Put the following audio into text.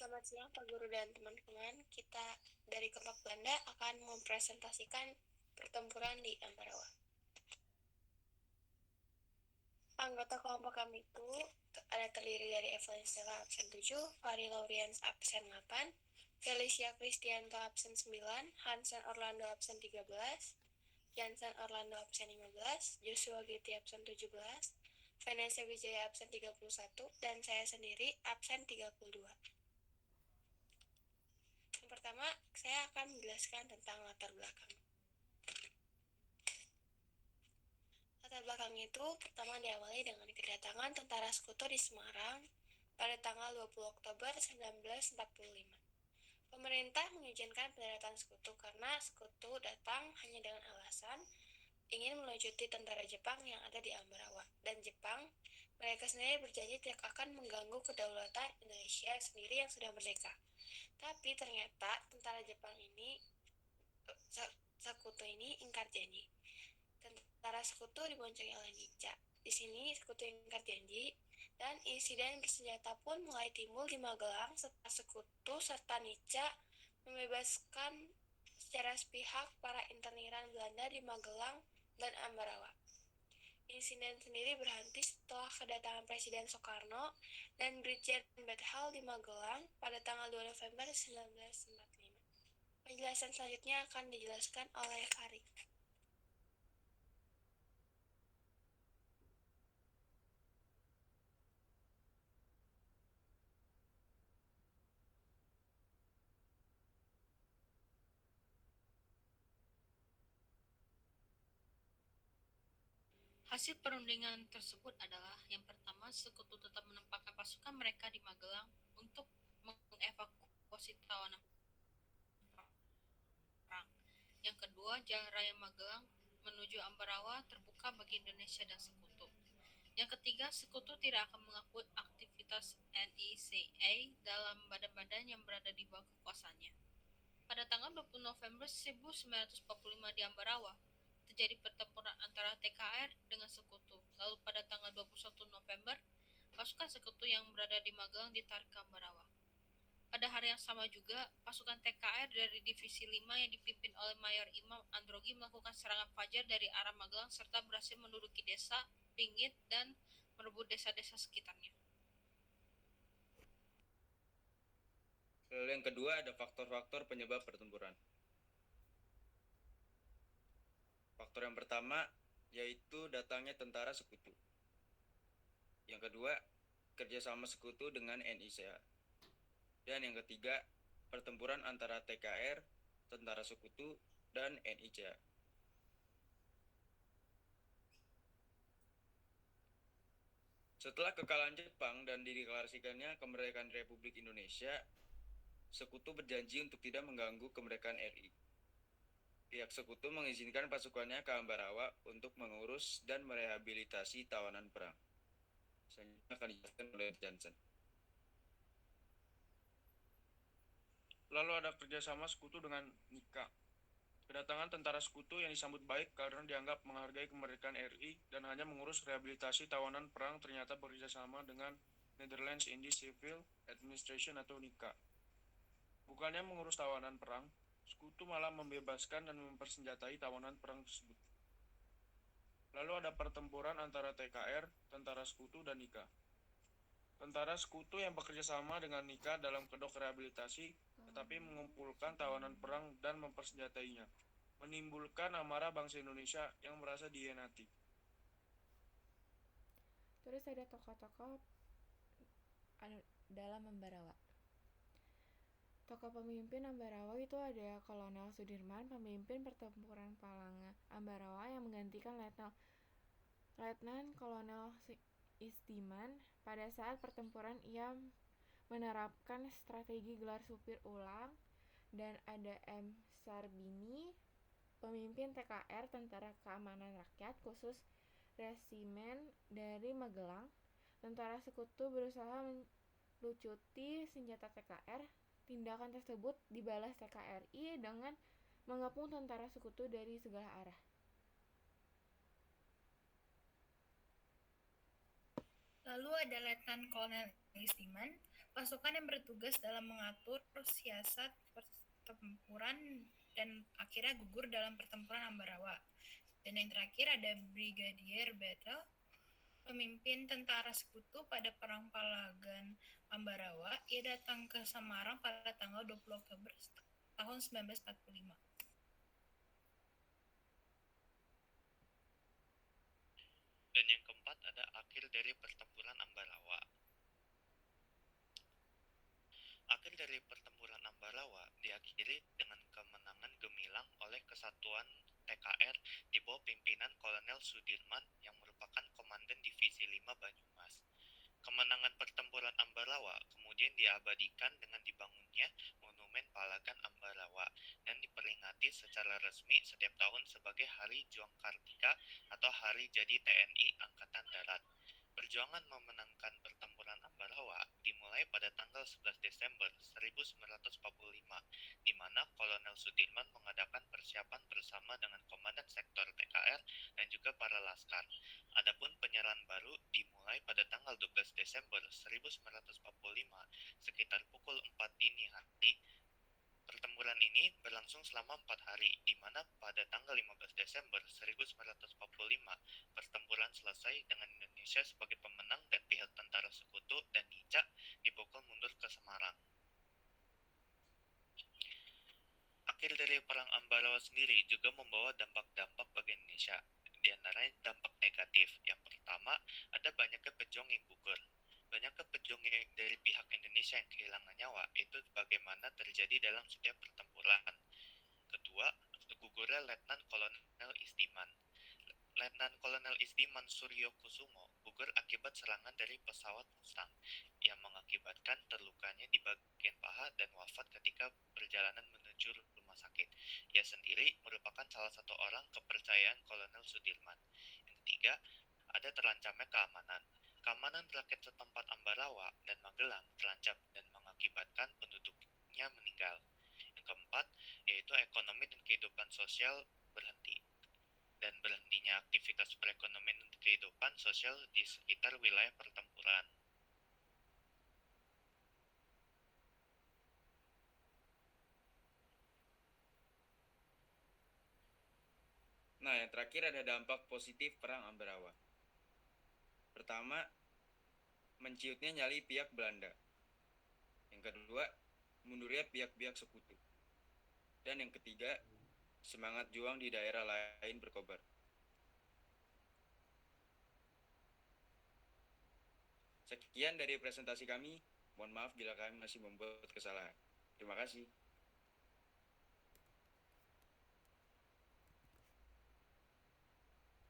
Selamat siang Pak Guru dan teman-teman. Kita dari kelompok Belanda akan mempresentasikan pertempuran di Ambarawa. Anggota kelompok kami itu terdiri dari Evelyn Stella absen 7, Fari Laurians absen 8, Felicia Kristianto absen 9, Hansen Orlando absen 13, Jansen Orlando absen 15, Joshua Giti absen 17, Vanessa Wijaya absen 31, dan saya sendiri absen 32. Yang pertama, saya akan menjelaskan tentang latar belakang. Latar belakang itu pertama diawali dengan kedatangan tentara sekutu di Semarang pada tanggal 20 Oktober 1945. Pemerintah mengizinkan pendaratan sekutu karena sekutu datang hanya dengan alasan ingin melucuti tentara Jepang yang ada di Ambarawa. Dan Jepang, mereka sendiri berjanji tidak akan mengganggu kedaulatan Indonesia sendiri yang sudah merdeka. Tapi ternyata tentara Jepang ini, sekutu ini ingkar janji. Tentara sekutu diboncengi oleh Nica. Di sini sekutu ingkar janji dan insiden bersenjata pun mulai timbul di Magelang setelah sekutu serta Nica membebaskan secara sepihak para interniran Belanda di Magelang dan Ambarawa. Insiden sendiri berhenti setelah kedatangan Presiden Soekarno dan Brigjen Bethel di Magelang pada tanggal 2 November 1945. Penjelasan selanjutnya akan dijelaskan oleh Fari. Hasil perundingan tersebut adalah yang pertama, sekutu tetap menempatkan pasukan mereka di Magelang untuk mengevakuasi tawanan perang. Yang kedua, jalan raya Magelang menuju Ambarawa terbuka bagi Indonesia dan sekutu. Yang ketiga, sekutu tidak akan mengakui aktivitas NICA dalam badan-badan yang berada di bawah kekuasaannya. Pada tanggal 20 November 1945 di Ambarawa, terjadi pertempuran antara TKR dengan sekutu. Lalu pada tanggal 21 November, pasukan sekutu yang berada di Magelang ditarik ke Ambarawa. Pada hari yang sama juga, pasukan TKR dari Divisi 5 yang dipimpin oleh Mayor Imam Androgi melakukan serangan fajar dari arah Magelang serta berhasil menduduki desa Pinggit dan merebut desa-desa sekitarnya. Lalu yang kedua ada faktor-faktor penyebab pertempuran. Faktor yang pertama yaitu datangnya tentara sekutu. Yang kedua, kerjasama sekutu dengan NICA. Dan yang ketiga, pertempuran antara TKR, tentara sekutu, dan NICA. Setelah kekalahan Jepang dan dideklarasikannya kemerdekaan Republik Indonesia, sekutu berjanji untuk tidak mengganggu kemerdekaan RI. Pihak sekutu mengizinkan pasukannya ke Ambarawa untuk mengurus dan merehabilitasi tawanan perang. Selanjutnya akan dijelaskan oleh Jansen. Lalu ada kerjasama sekutu dengan Nika. Kedatangan tentara sekutu yang disambut baik karena dianggap menghargai kemerdekaan RI dan hanya mengurus rehabilitasi tawanan perang ternyata bekerjasama dengan Netherlands Indies Civil Administration atau NICA. Bukannya mengurus tawanan perang, sekutu malah membebaskan dan mempersenjatai tawanan perang tersebut. Lalu ada pertempuran antara TKR, tentara sekutu, dan NICA. Tentara sekutu yang bekerja sama dengan NICA dalam kedok rehabilitasi, tetapi mengumpulkan tawanan perang dan mempersenjatainya, menimbulkan amarah bangsa Indonesia yang merasa dihianati. Terus ada tokoh-tokoh dalam Ambarawa. Tokoh pemimpin Ambarawa itu ada Kolonel Sudirman, pemimpin pertempuran Palanga Ambarawa yang menggantikan Letnan Kolonel Istiman. Pada saat pertempuran ia menerapkan strategi gelar supir ulang. Dan ada M. Sarbini, pemimpin TKR Tentara Keamanan Rakyat Khusus Resimen dari Magelang. Tentara sekutu berusaha melucuti senjata TKR. Tindakan tersebut dibalas TKRI dengan mengepung tentara sekutu dari segala arah. Lalu ada Letnan Kolonel Istiman, pasukan yang bertugas dalam mengatur siasat pertempuran dan akhirnya gugur dalam pertempuran Ambarawa. Dan yang terakhir ada Brigadier Battle, pemimpin tentara sekutu pada Perang Palagan Ambarawa. Ia datang ke Semarang pada tanggal 20 Oktober tahun 1945. Dan yang keempat ada akhir dari pertempuran Ambarawa. Akhir dari pertempuran Ambarawa diakhiri dengan kemenangan gemilang oleh Kesatuan TKR di bawah pimpinan Kolonel Sudirman yang merupakan Komandan Divisi 5 Banyumas. Kemenangan pertempuran Ambarawa kemudian diabadikan dengan dibangunnya Monumen Palagan Ambarawa dan diperingati secara resmi setiap tahun sebagai Hari Juang Kartika atau Hari Jadi TNI Angkatan Darat. Perjuangan memenangkan pertempuran Ambarawa dimulai pada tanggal 11 Desember 1945, di mana Kolonel Sudirman mengadakan persiapan bersama dengan Komandan Sektor TKR dan juga para laskar. Adapun penyerahan baru dimulai pada tanggal 12 Desember 1945 sekitar pukul 4 dini hari. Pertempuran ini berlangsung selama 4 hari, di mana pada tanggal 15 Desember 1945 pertempuran selesai dengan Indonesia sebagai pemenang dan pihak tentara sekutu dan Nica dipukul mundur ke Semarang. Akhir dari Perang Ambarawa sendiri juga membawa dampak-dampak bagi Indonesia, di antaranya dampak negatif. Yang pertama, ada banyaknya pejuang yang gugur. Banyaknya pejuang dari pihak Indonesia yang kehilangan nyawa itu bagaimana terjadi dalam setiap pertempuran. Kedua, gugurnya Letnan Kolonel Istiman. Letnan Kolonel Istiman Suryo Kusumo gugur akibat serangan dari pesawat Mustang yang mengakibatkan terlukanya di bagian paha dan wafat ketika perjalanan menuju rumah sakit. Ia sendiri merupakan salah satu orang kepercayaan Kolonel Sudirman. Yang ketiga, ada terancamnya keamanan. Keamanan rakyat setempat Ambarawa dan Magelang terancam dan mengakibatkan penduduknya meninggal. Yang keempat, yaitu ekonomi dan kehidupan sosial berhenti. Dan berhentinya aktivitas perekonomian dan kehidupan sosial di sekitar wilayah pertempuran. Nah, yang terakhir ada dampak positif Perang Ambarawa. Pertama, menciutnya nyali pihak Belanda. Yang kedua, mundurnya pihak-pihak sekutu. Dan yang ketiga, semangat juang di daerah lain berkobar. Sekian dari presentasi kami. Mohon maaf bila kami masih membuat kesalahan. Terima kasih.